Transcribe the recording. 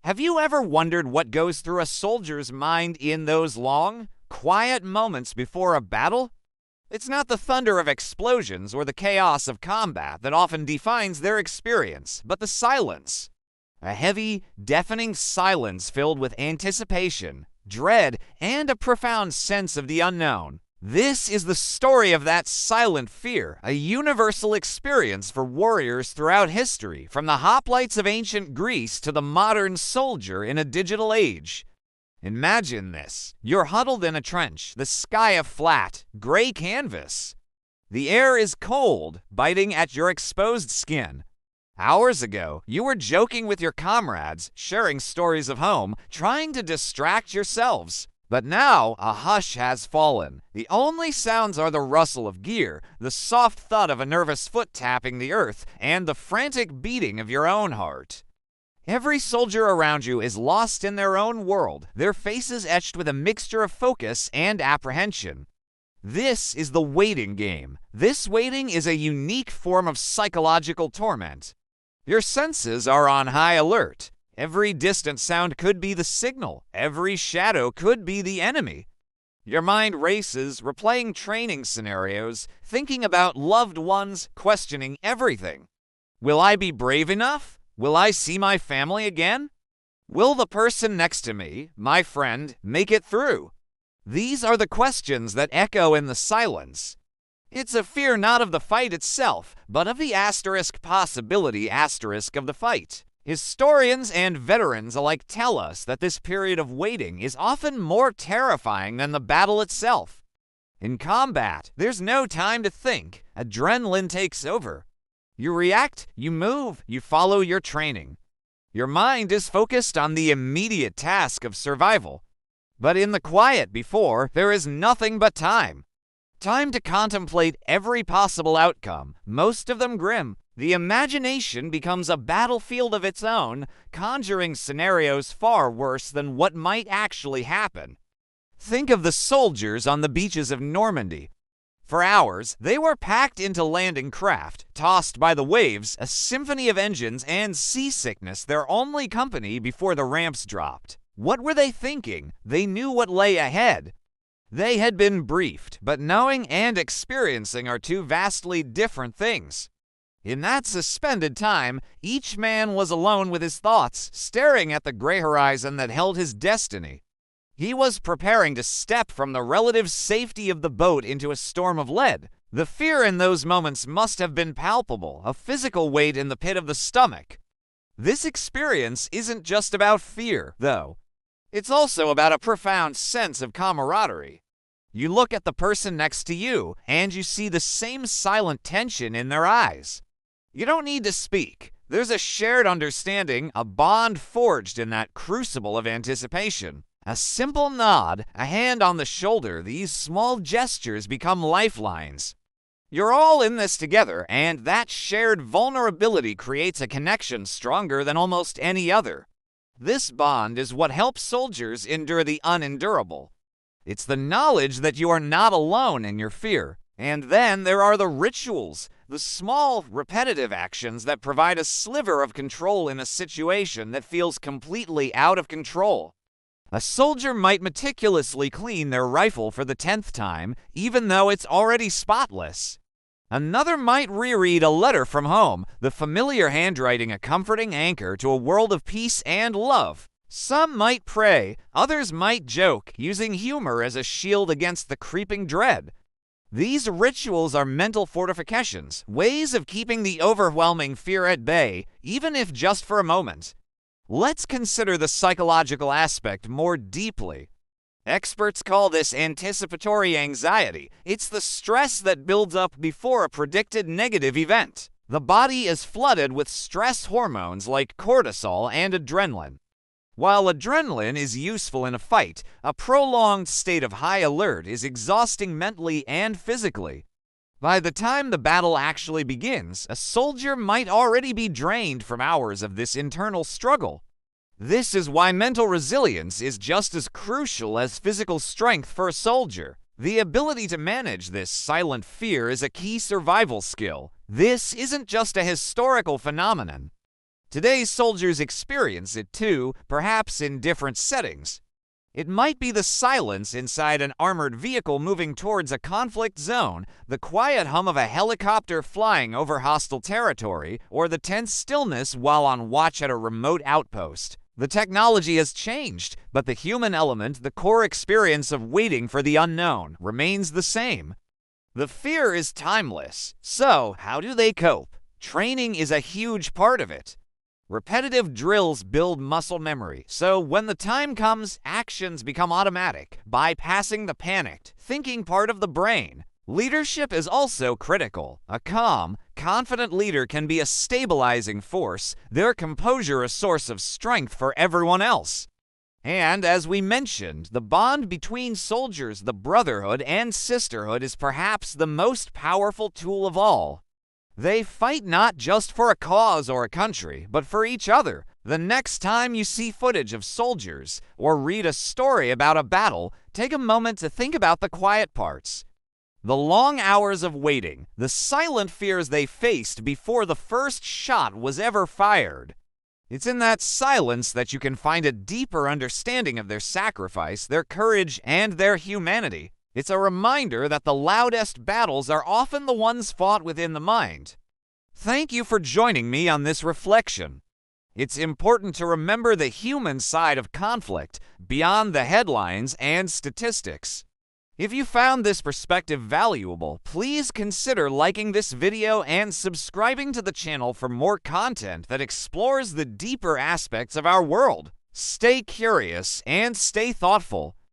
Have you ever wondered what goes through a soldier's mind in those long, quiet moments before a battle? It's not the thunder of explosions or the chaos of combat that often defines their experience, but the silence. A heavy, deafening silence filled with anticipation, dread, and a profound sense of the unknown. This is the story of that silent fear, a universal experience for warriors throughout history, from the hoplites of ancient Greece to the modern soldier in a digital age. Imagine this. You're huddled in a trench, the sky a flat, gray canvas. The air is cold, biting at your exposed skin. Hours ago, you were joking with your comrades, sharing stories of home, trying to distract yourselves. But now, a hush has fallen. The only sounds are the rustle of gear, the soft thud of a nervous foot tapping the earth, and the frantic beating of your own heart. Every soldier around you is lost in their own world, their faces etched with a mixture of focus and apprehension. This is the waiting game. This waiting is a unique form of psychological torment. Your senses are on high alert. Every distant sound could be the signal. Every shadow could be the enemy. Your mind races, replaying training scenarios, thinking about loved ones, questioning everything. Will I be brave enough? Will I see my family again? Will the person next to me, my friend, make it through? These are the questions that echo in the silence. It's a fear not of the fight itself, but of the possibility of the fight. Historians and veterans alike tell us that this period of waiting is often more terrifying than the battle itself. In combat, there's no time to think. Adrenaline takes over. You react, you move, you follow your training. Your mind is focused on the immediate task of survival. But in the quiet before, there is nothing but time. Time to contemplate every possible outcome, most of them grim. The imagination becomes a battlefield of its own, conjuring scenarios far worse than what might actually happen. Think of the soldiers on the beaches of Normandy. For hours, they were packed into landing craft, tossed by the waves, a symphony of engines and seasickness their only company before the ramps dropped. What were they thinking? They knew what lay ahead. They had been briefed, but knowing and experiencing are two vastly different things. In that suspended time, each man was alone with his thoughts, staring at the gray horizon that held his destiny. He was preparing to step from the relative safety of the boat into a storm of lead. The fear in those moments must have been palpable, a physical weight in the pit of the stomach. This experience isn't just about fear, though. It's also about a profound sense of camaraderie. You look at the person next to you, and you see the same silent tension in their eyes. You don't need to speak. There's a shared understanding, a bond forged in that crucible of anticipation. A simple nod, a hand on the shoulder, these small gestures become lifelines. You're all in this together, and that shared vulnerability creates a connection stronger than almost any other. This bond is what helps soldiers endure the unendurable. It's the knowledge that you are not alone in your fear. And then there are the rituals, the small, repetitive actions that provide a sliver of control in a situation that feels completely out of control. A soldier might meticulously clean their rifle for the 10th time, even though it's already spotless. Another might reread a letter from home, the familiar handwriting a comforting anchor to a world of peace and love. Some might pray, others might joke, using humor as a shield against the creeping dread. These rituals are mental fortifications, ways of keeping the overwhelming fear at bay, even if just for a moment. Let's consider the psychological aspect more deeply. Experts call this anticipatory anxiety. It's the stress that builds up before a predicted negative event. The body is flooded with stress hormones like cortisol and adrenaline. While adrenaline is useful in a fight, a prolonged state of high alert is exhausting mentally and physically. By the time the battle actually begins, a soldier might already be drained from hours of this internal struggle. This is why mental resilience is just as crucial as physical strength for a soldier. The ability to manage this silent fear is a key survival skill. This isn't just a historical phenomenon. Today's soldiers experience it too, perhaps in different settings. It might be the silence inside an armored vehicle moving towards a conflict zone, the quiet hum of a helicopter flying over hostile territory, or the tense stillness while on watch at a remote outpost. The technology has changed, but the human element, the core experience of waiting for the unknown, remains the same. The fear is timeless. So, how do they cope? Training is a huge part of it. Repetitive drills build muscle memory, so when the time comes, actions become automatic, bypassing the panicked, thinking part of the brain. Leadership is also critical. A calm, confident leader can be a stabilizing force, their composure a source of strength for everyone else. And as we mentioned, the bond between soldiers, the brotherhood and sisterhood, is perhaps the most powerful tool of all. They fight not just for a cause or a country, but for each other. The next time you see footage of soldiers or read a story about a battle, take a moment to think about the quiet parts. The long hours of waiting, the silent fears they faced before the first shot was ever fired. It's in that silence that you can find a deeper understanding of their sacrifice, their courage, and their humanity. It's a reminder that the loudest battles are often the ones fought within the mind. Thank you for joining me on this reflection. It's important to remember the human side of conflict, beyond the headlines and statistics. If you found this perspective valuable, please consider liking this video and subscribing to the channel for more content that explores the deeper aspects of our world. Stay curious and stay thoughtful.